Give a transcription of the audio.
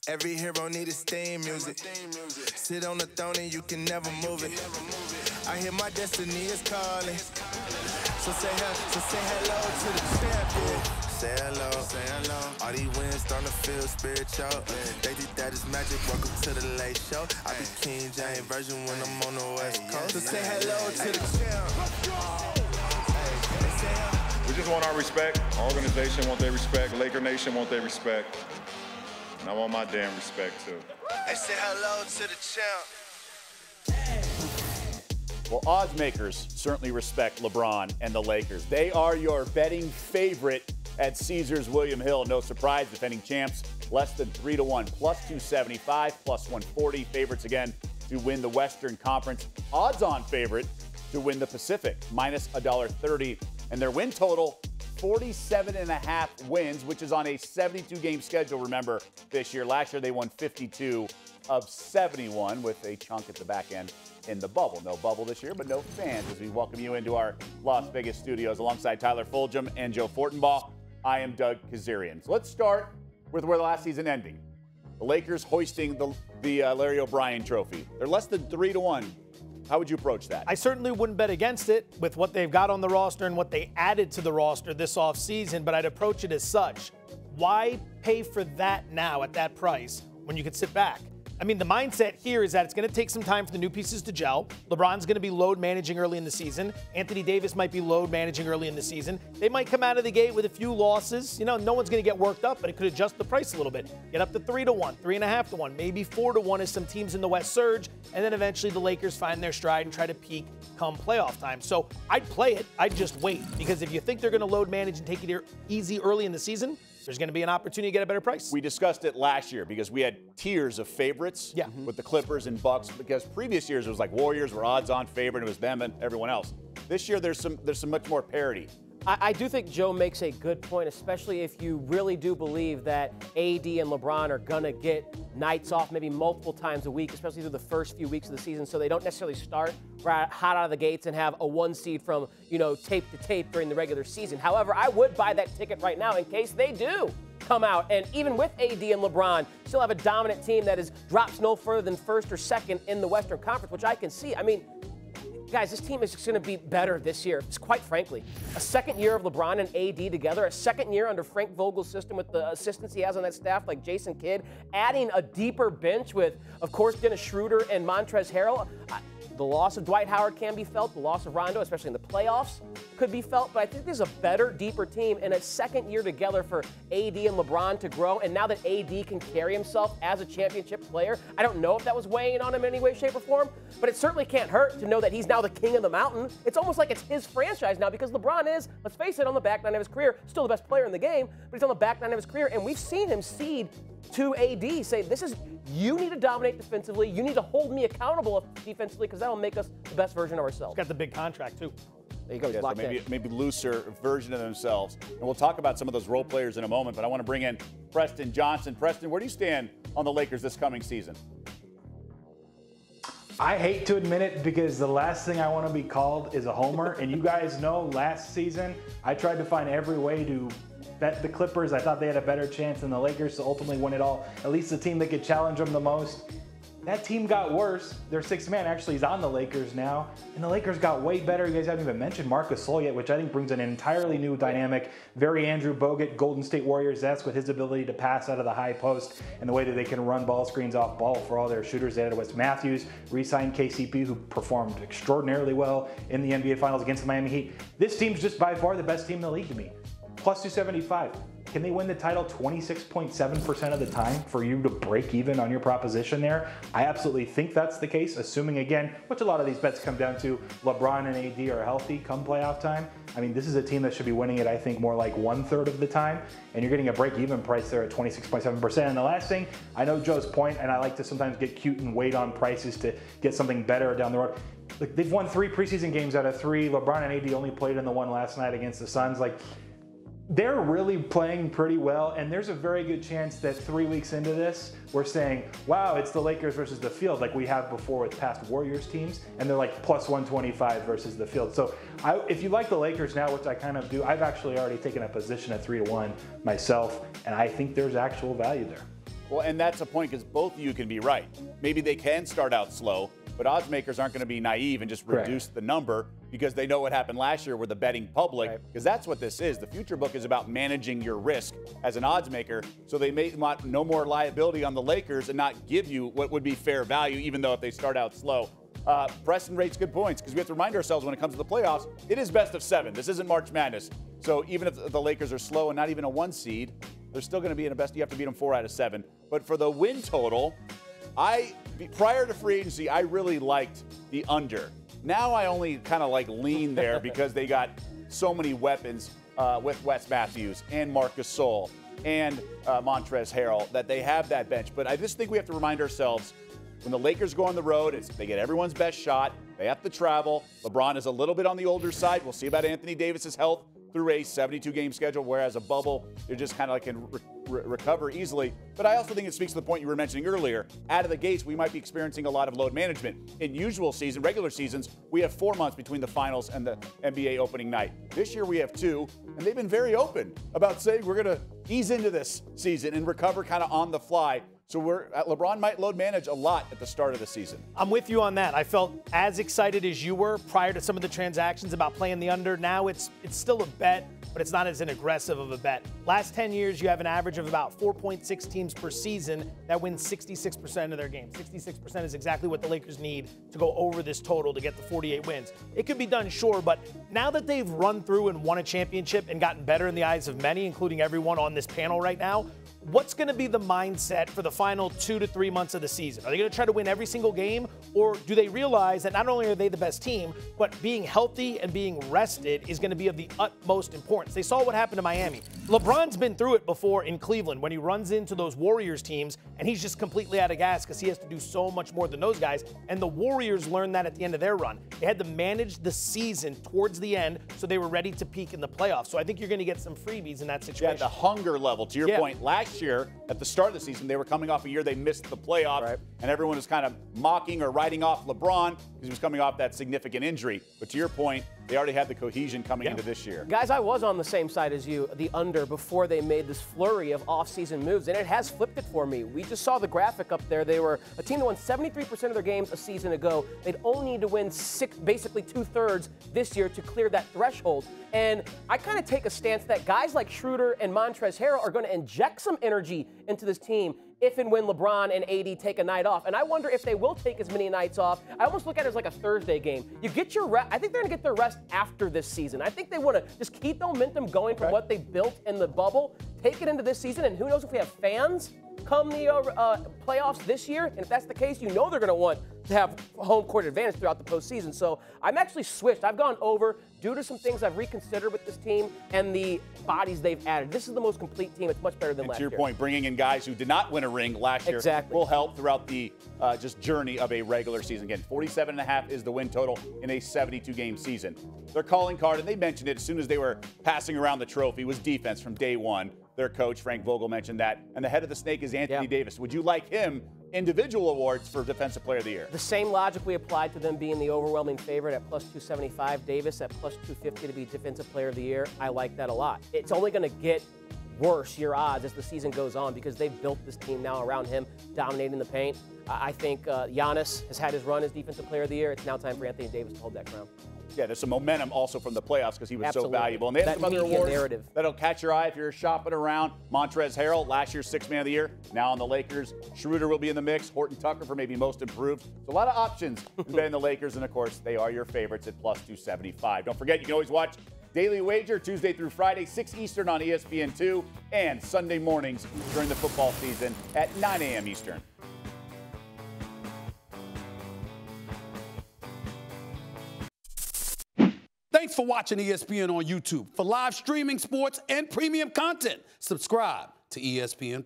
Every hero needs theme music. Sit on the throne and you can never move it. I hear my destiny is calling. So say hello to the champion. Say hello, say hello. All these wins starting to feel spiritual. They think that is magic. Welcome to the late show. I be King James version when I'm on the West Coast. So say hello to the champ. We just want our respect. Our organization want their respect. Laker Nation want their respect. And I want my damn respect too. They say hello to the champ. Well, odds makers certainly respect LeBron and the Lakers. They are your betting favorite at Caesars William Hill. No surprise, defending champs, less than 3-1, plus 275, plus 140. Favorites again to win the Western Conference. Odds-on favorite to win the Pacific, minus $1.30. And their win total, 47.5 wins, which is on a 72-game schedule, remember, this year. Last year, they won 52 of 71 with a chunk at the back end in the bubble. No bubble this year, but no fans as we welcome you into our Las Vegas studios alongside Tyler Fulgham and Joe Fortenbaugh. I am Doug Kazarian. So let's start with where the last season ending. The Lakers hoisting the Larry O'Brien trophy. They're less than 3-1. How would you approach that? I certainly wouldn't bet against it with what they've got on the roster and what they added to the roster this offseason, but I'd approach it as such. Why pay for that now at that price when you could sit back? I mean, the mindset here is that it's going to take some time for the new pieces to gel. LeBron's going to be load managing early in the season. Anthony Davis might be load managing early in the season. They might come out of the gate with a few losses. You know, no one's going to get worked up, but it could adjust the price a little bit. Get up to 3-1, 3.5-1, maybe 4-1 as some teams in the West surge, and then eventually the Lakers find their stride and try to peak come playoff time. So I'd play it. I'd just wait, because if you think they're going to load manage and take it easy early in the season, there's going to be an opportunity to get a better price. We discussed it last year because we had tiers of favorites with the Clippers and Bucks, because previous years it was like Warriors were odds-on favorite. It was them and everyone else. This year there's some much more parity. I do think Joe makes a good point, especially if you really do believe that AD and LeBron are going to get nights off maybe multiple times a week, especially through the first few weeks of the season, so they don't necessarily start right hot out of the gates and have a one seed from, tape to tape during the regular season. However, I would buy that ticket right now in case they do come out, and even with AD and LeBron, still have a dominant team that drops no further than first or second in the Western Conference, which I can see. I mean, guys, this team is just going to be better this year, quite frankly. A second year of LeBron and AD together, a second year under Frank Vogel's system with the assistants he has on that staff like Jason Kidd, adding a deeper bench with, of course, Dennis Schroeder and Montrezl Harrell. The loss of Dwight Howard can be felt. The loss of Rondo, especially in the playoffs, could be felt. But I think there's a better, deeper team, and a second year together for AD and LeBron to grow. And now that AD can carry himself as a championship player, I don't know if that was weighing on him in any way, shape, or form, but it certainly can't hurt to know that he's now the king of the mountain. It's almost like it's his franchise now, because LeBron is, let's face it, on the back nine of his career, still the best player in the game, but he's on the back nine of his career, and we've seen him cede to AD, say, you need to dominate defensively. You need to hold me accountable defensively, because that'll make us the best version of ourselves. He's got the big contract, too. There you go. Yeah, so maybe looser version of themselves. And we'll talk about some of those role players in a moment, but I want to bring in Preston Johnson. Preston, where do you stand on the Lakers this coming season? I hate to admit it, because the last thing I want to be called is a homer. And you guys know last season I tried to find every way to bet the Clippers. I thought they had a better chance than the Lakers to ultimately win it all. At least the team that could challenge them the most. That team got worse. Their sixth man actually is on the Lakers now. And the Lakers got way better. You guys haven't even mentioned Marc Gasol yet, which I think brings an entirely new dynamic. Very Andrew Bogut, Golden State Warriors-esque, with his ability to pass out of the high post and the way that they can run ball screens off ball for all their shooters. They added Wes Matthews, re-signed KCP, who performed extraordinarily well in the NBA Finals against the Miami Heat. This team's just by far the best team in the league to me. Plus 275. Can they win the title 26.7% of the time for you to break even on your proposition there? I absolutely think that's the case, assuming, again, which a lot of these bets come down to, LeBron and AD are healthy come playoff time. I mean, this is a team that should be winning it, I think, more like 1/3 of the time, and you're getting a break-even price there at 26.7%. And the last thing, I know Joe's point, and I like to sometimes get cute and wait on prices to get something better down the road. Look, they've won 3 preseason games out of 3. LeBron and AD only played in the one last night against the Suns. They're really playing pretty well, and there's a very good chance that 3 weeks into this, we're saying, wow, it's the Lakers versus the field, like we have before with past Warriors teams, and they're like plus 125 versus the field. So if you like the Lakers now, which I kind of do, I've actually already taken a position at 3-1 myself, and I think there's actual value there. Well, and that's a point because both of you can be right. Maybe they can start out slow, but odds makers aren't going to be naive and just reduce the number because they know what happened last year with the betting public, because that's what this is. The future book is about managing your risk as an odds maker, so they may want no more liability on the Lakers and not give you what would be fair value, even though if they start out slow. Preston rates good points because we have to remind ourselves when it comes to the playoffs, it is best of 7. This isn't March Madness. So even if the Lakers are slow and not even a 1 seed, they're still going to be in a best. You have to beat them 4 out of 7. But for the win total, prior to free agency, I really liked the under. Now I only kind of lean there because they got so many weapons with Wes Matthews and Marc Gasol and Montrezl Harrell that they have that bench. But I just think we have to remind ourselves when the Lakers go on the road, they get everyone's best shot. They have to travel. LeBron is a little bit on the older side. We'll see about Anthony Davis's health through a 72-game schedule, whereas a bubble, you're just kind of can recover easily. But I also think it speaks to the point you were mentioning earlier. Out of the gates, we might be experiencing a lot of load management. In regular seasons, we have 4 months between the finals and the NBA opening night. This year we have 2, and they've been very open about saying we're going to ease into this season and recover kind of on the fly. So LeBron might load manage a lot at the start of the season. I'm with you on that. I felt as excited as you were prior to some of the transactions about playing the under. Now it's still a bet, but it's not as an aggressive of a bet. Last 10 years, you have an average of about 4.6 teams per season that win 66% of their games. 66% is exactly what the Lakers need to go over this total to get the 48 wins. It could be done, sure, but now that they've run through and won a championship and gotten better in the eyes of many, including everyone on this panel right now, what's going to be the mindset for the final 2 to 3 months of the season? Are they going to try to win every single game, or do they realize that not only are they the best team, but being healthy and being rested is going to be of the utmost importance? They saw what happened to Miami. LeBron's been through it before in Cleveland when he runs into those Warriors teams and he's just completely out of gas because he has to do so much more than those guys. And the Warriors learned that at the end of their run. They had to manage the season towards the end so they were ready to peak in the playoffs. So I think you're going to get some freebies in that situation. Yeah, the hunger level, to your point. Last year, at the start of the season, they were coming off a year they missed the playoffs, and everyone was kind of mocking or writing off LeBron because he was coming off that significant injury. But to your point, they already had the cohesion coming into this year. Guys, I was on the same side as you, the under, before they made this flurry of offseason moves, and it has flipped it for me. We just saw the graphic up there. They were a team that won 73% of their games a season ago. They'd only need to win basically 2/3 this year to clear that threshold. And I kind of take a stance that guys like Schroeder and Montrezl Harrell are going to inject some energy into this team if and when LeBron and AD take a night off. And I wonder if they will take as many nights off. I almost look at it as like a Thursday game. You get your rest. I think they're going to get their rest after this season. I think they want to just keep the momentum going from what they built in the bubble, take it into this season, and who knows if we have fans come the playoffs this year. And if that's the case, you know they're going to want to have home court advantage throughout the postseason. So I'm actually switched. I've gone over due to some things I've reconsidered with this team and the bodies they've added. This is the most complete team. It's much better than last year. To your point, bringing in guys who did not win a ring last year will help throughout the just journey of a regular season. Again, 47.5 is the win total in a 72-game season. Their calling card, and they mentioned it as soon as they were passing around the trophy, was defense from day one. Their coach, Frank Vogel, mentioned that. And the head of the snake is Anthony Davis. Would you like him individual awards for Defensive Player of the Year? The same logic we applied to them being the overwhelming favorite at plus 275. Davis at plus 250 to be Defensive Player of the Year. I like that a lot. It's only going to get worse, your odds, as the season goes on because they've built this team now around him, dominating the paint. I think Giannis has had his run as Defensive Player of the Year. It's now time for Anthony Davis to hold that crown. Yeah, there's some momentum also from the playoffs because he was so valuable. And they have some other awards that'll catch your eye if you're shopping around. Montrezl Harrell, last year's Sixth Man of the Year, now on the Lakers. Schroeder will be in the mix. Horton Tucker for maybe most improved. So a lot of options in betting the Lakers, and of course, they are your favorites at plus 275. Don't forget, you can always watch Daily Wager Tuesday through Friday, 6 Eastern on ESPN2, and Sunday mornings during the football season at 9 a.m. Eastern. Thanks for watching ESPN on YouTube. For live streaming sports and premium content, subscribe to ESPN+.